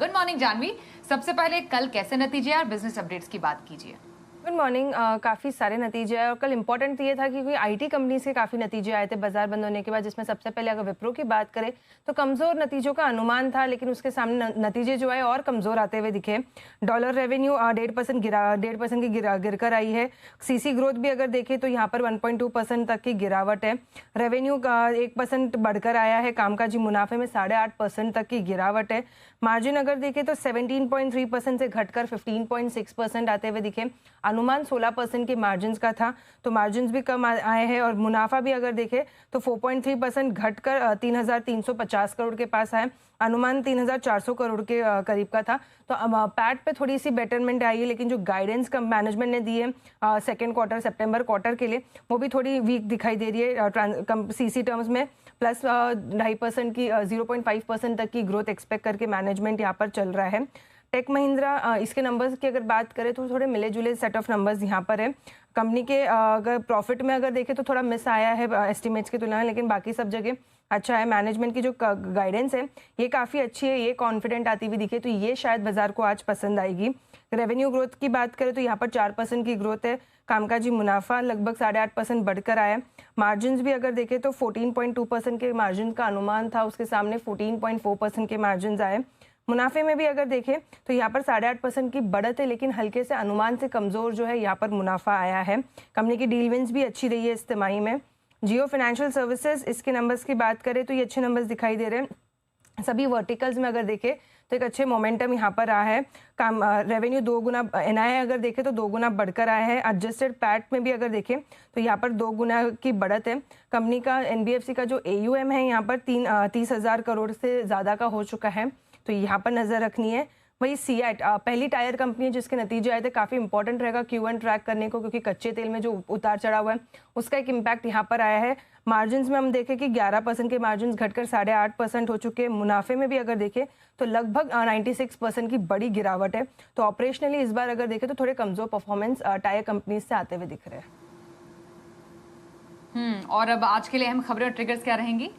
Good morning Janvi. सबसे पहले कल कैसे नतीजे और बिजनेस अपडेट्स की बात कीजिए। Good morning. काफ़ी सारे नतीजे आए और कल इंपॉर्टेंट ये था कि कोई आईटी कंपनीज के काफ़ी नतीजे आए थे बाजार बंद होने के बाद, जिसमें सबसे पहले अगर विप्रो की बात करें तो कमज़ोर नतीजों का अनुमान था, लेकिन उसके सामने नतीजे जो आए और कमज़ोर आते हुए दिखे। डॉलर रेवेन्यू 1.5% की गिरकर आई है। सीसी ग्रोथ भी अगर देखें तो यहाँ पर 1.2% तक की गिरावट है। रेवेन्यू का 1% बढ़कर आया है। कामकाजी मुनाफे में 8.5% तक की गिरावट है। मार्जिन अगर देखें तो 17.3% से घटकर 15.6% आते हुए दिखे। अनुमान 16% के मार्जिन का था, तो मार्जिन भी कम आए हैं। और मुनाफा भी अगर देखें तो 4.3% घटकर 3,350 करोड़ के पास आया। अनुमान 3,400 करोड़ के करीब का था। तो पैट पे थोड़ी सी बेटरमेंट आई है, लेकिन जो गाइडेंस कम मैनेजमेंट ने दी है सेकेंड क्वार्टर सितंबर क्वार्टर के लिए, वो भी थोड़ी वीक दिखाई दे रही है। सीसी टर्म्स में प्लस 2.5% की 0.5% तक की ग्रोथ एक्सपेक्ट करके मैनेजमेंट यहाँ पर चल रहा है। टेक महिंद्रा, इसके नंबर्स की अगर बात करें तो थोड़े मिले जुले सेट ऑफ नंबर्स यहाँ पर है। कंपनी के अगर प्रॉफिट में अगर देखें तो थोड़ा मिस आया है एस्टिमेट्स की तुलना में, लेकिन बाकी सब जगह अच्छा है। मैनेजमेंट की जो गाइडेंस है ये काफ़ी अच्छी है, ये कॉन्फिडेंट आती हुई दिखे, तो ये शायद बाजार को आज पसंद आएगी। रेवेन्यू ग्रोथ की बात करें तो यहाँ पर 4% की ग्रोथ है। कामकाजी मुनाफा लगभग 8.5% बढ़कर आया। मार्जिन भी अगर देखें तो 14.2% के मार्जिन का अनुमान था, उसके सामने 14.4% के मार्जिन आए। मुनाफे में भी अगर देखें तो यहाँ पर 8.5% की बढ़त है, लेकिन हल्के से अनुमान से कमजोर जो है यहाँ पर मुनाफा आया है। कंपनी की डील विंस भी अच्छी रही है इस तिमाही में। जियो फाइनेंशियल सर्विसेज, इसके नंबर्स की बात करें तो ये अच्छे नंबर्स दिखाई दे रहे हैं। सभी वर्टिकल्स में अगर देखें तो एक अच्छे मोमेंटम यहाँ पर रहा है। रेवेन्यू 2 गुना, एनआईआई अगर देखें तो 2 गुना बढ़कर आया है। एडजस्टेड पैट में भी अगर देखें तो यहाँ पर 2 गुना की बढ़त है। कंपनी का एनबीएफसी का जो एयूएम है यहाँ पर 30,000 करोड़ से ज़्यादा का हो चुका है, तो यहाँ पर नज़र रखनी है। वही सीएट पहली टायर कंपनी है जिसके नतीजे आए थे, काफ़ी इंपॉर्टेंट रहेगा Q1 ट्रैक करने को, क्योंकि कच्चे तेल में जो उतार चढ़ा हुआ है उसका एक इम्पैक्ट यहाँ पर आया है। मार्जिन में हम देखें कि 11% के मार्जिन घटकर 8.5% हो चुके हैं। मुनाफे में भी अगर देखें तो लगभग 96% की बड़ी गिरावट है। तो ऑपरेशनली इस बार अगर देखें तो थोड़े कमजोर परफॉर्मेंस टायर कंपनीज से आते हुए दिख रहे हैं। और अब आज के लिए अहम खबरें और ट्रिगर्स क्या रहेंगी?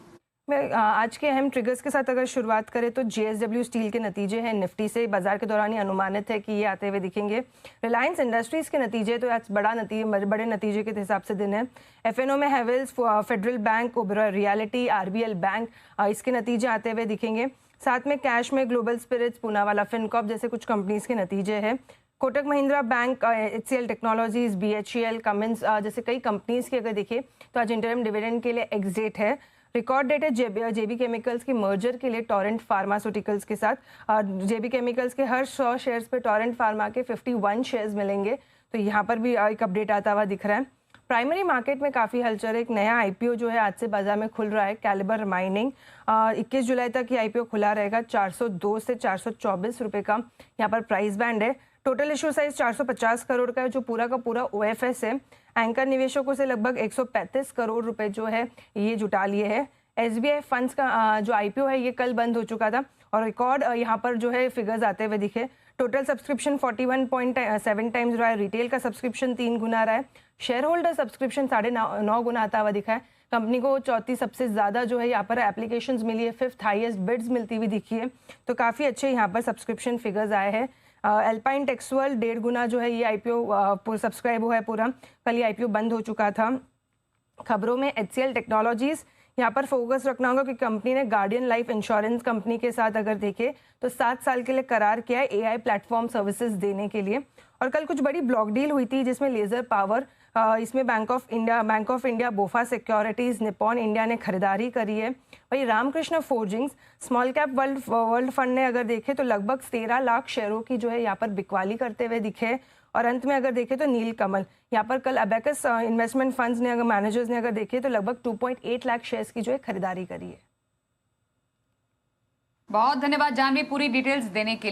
मैं आज के अहम ट्रिगर्स के साथ अगर शुरुआत करें तो JSW स्टील के नतीजे हैं निफ्टी से, बाजार के दौरान ही अनुमानित है कि ये आते हुए दिखेंगे। रिलायंस इंडस्ट्रीज के नतीजे तो आज बड़े नतीजे के हिसाब से दिन है। FNO में Havells, federal bank, Oberoi reality, RBL bank, इसके नतीजे आते हुए दिखेंगे। साथ में कैश में ग्लोबल स्पिरिट्स, पूनावाला फिनकॉर्प जैसे कुछ कंपनीज के नतीजे हैं। Kotak Mahindra bank, HCL technologies, BHEL, Cummins जैसे कई कंपनीज की अगर देखें तो आज इंटरिम डिविडेंड के लिए एक्स डेट है। रिकॉर्ड डेट है जेबी केमिकल्स के मर्जर के लिए टोरेंट फार्मास्यूटिकल्स के साथ। जेबी केमिकल्स के हर 100 शेयर्स पे टोरेंट फार्मा के 51 शेयर्स मिलेंगे, तो यहाँ पर भी एक अपडेट आता हुआ दिख रहा है। प्राइमरी मार्केट में काफ़ी हलचल है। एक नया IPO जो है आज से बाजार में खुल रहा है, कैलिबर माइनिंग। 21 जुलाई तक ये IPO खुला रहेगा। 402 से 424 रुपये का यहाँ पर प्राइस बैंड है। टोटल इशू साइज 450 करोड़ का है, जो पूरा का पूरा OFS है। एंकर निवेशकों से लगभग 135 करोड़ रुपए जो है ये जुटा लिए है। SBI फंड्स का जो IPO है ये कल बंद हो चुका था, और रिकॉर्ड यहाँ पर जो है फिगर्स आते हुए दिखे। टोटल सब्सक्रिप्शन 41.7 टाइम्स रहा है। रिटेल का सब्सक्रिप्शन 3 गुना रहा है। शेयर होल्डर सब्सक्रिप्शन 9.5 गुना आता हुआ दिखा है। कंपनी को चौथी सबसे ज़्यादा जो है यहाँ पर एप्लीकेशंस मिली है, 5th हाईएस्ट बिड्स मिलती हुई दिखी है, तो काफ़ी अच्छे यहाँ पर सब्सक्रिप्शन फिगर्स आए हैं। एल्पाइन टेक्सवर्ल्ड 1.5 गुना जो है ये IPO सब्सक्राइब हुआ है पूरा, कल ये IPO बंद हो चुका था। खबरों में HCL टेक्नोलॉजीज, यहाँ पर फोकस रखना होगा कि कंपनी ने गार्डियन लाइफ इंश्योरेंस कंपनी के साथ अगर देखें तो 7 साल के लिए करार किया है AI प्लेटफॉर्म सर्विसेज देने के लिए। और कल कुछ बड़ी ब्लॉक डील हुई थी जिसमें लेजर पावर, इसमें Bank of India, BofA securities, Nippon India ने खरीदारी करी है। वही Ramkrishna forgings, small cap world fund ने अगर देखें तो लगभग 13 लाख शेयरों की जो है यहाँ पर बिकवाली करते हुए दिखे। और अंत में अगर देखें तो नील कमल, यहाँ पर कल अबेकस इन्वेस्टमेंट फंड्स ने मैनेजर्स ने अगर देखे तो लगभग 2.8 लाख शेयर्स की जो है खरीदारी करी है। बहुत धन्यवाद जानवी पूरी डिटेल्स देने के लिए।